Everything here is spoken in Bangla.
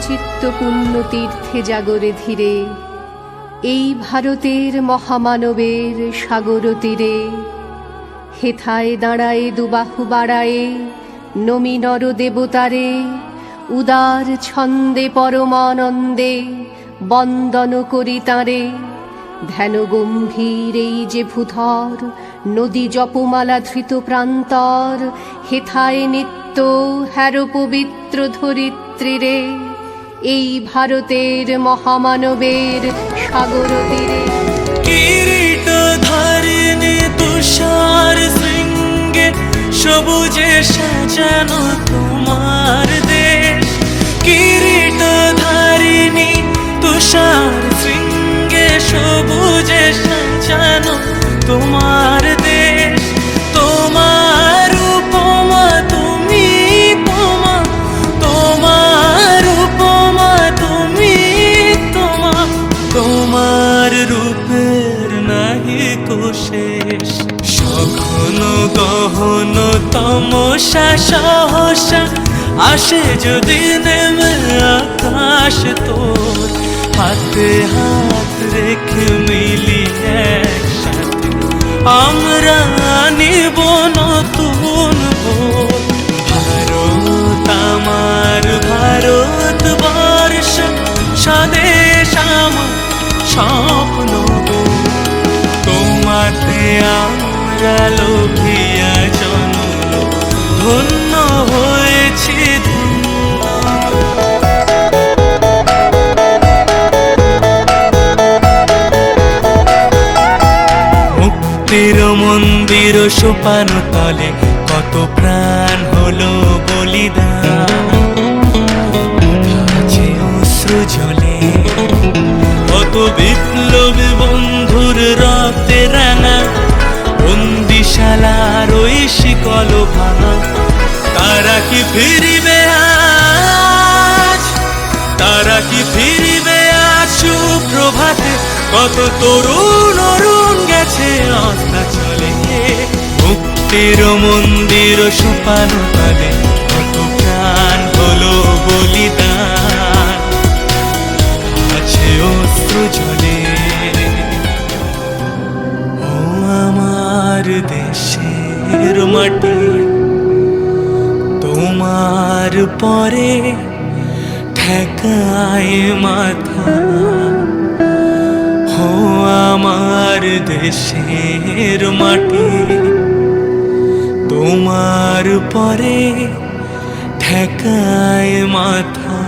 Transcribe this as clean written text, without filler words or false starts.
চিত্ত পুণ্য তীর্থে জাগরে ধীরে, এই ভারতের মহামানবের সাগর তীরে। হেথায় দাঁড়ায়ে দুবাহু বাড়ায়ে নমি নর দেবতারে, উদার ছন্দে পরমানন্দে বন্দন করি তাঁরে। ধ্যান গম্ভীর এই যে ভূধর, নদী জপমালা ধৃত প্রান্তর। হেথায় নিত্য হ্যার পবিত্র ধরিত্রীরে, এই ভারতের মহামানবের সাগর তীরে। কিরীট ধারিণী তুষার শৃঙ্গে, সবুজে সাজানো তোমার দেশ। কিরীট ধারিণী তুষার শৃঙ্গে, সবুজে সাজানো তোমার দেশ। তোমার উপমা তুমি তোমা, তোমার উপমা তুমি তোমা, তোমার রূপের নাহি কোশেষ। সঘন গহন তমসা সহসা আসে যদি নেমে আকাশ তোর। হাতে হাত রেখে মিলি একসাথে আমরা নিব নতুন ভোর। ভারত আমার ভারতবর্ষ, স্বদেশ আমার স্বপ্ন গো। তোমাতে আমরা লোভিয়া জন্ম, ধন্য হয়েছি ধন্য। মুক্তির মন্দির সোপান তলে কত প্রাণ হলো বলিদান। আছে অশ্রু জলে কত বিপ্লবী বন্ধুর রক্তে রাঙা। বন্দিশালার ওই শিকল ভাঙা, তারা কি ফিরিবে আজ? তারা কি ফিরিবে আজ সুপ্রভাতে? কত তরুণ অরুণ গেছে অস্তাচলে। মুক্তির মন্দির সোপান তলে কত প্রাণ হলো বলিদান। আছে অশ্রু জলে। ও আমার দেশের মাটি, তোমার পরে ঠেকায় মাথা। ও আমার দেশের মাটি, তোমার পরে ঠেকায় মাথা।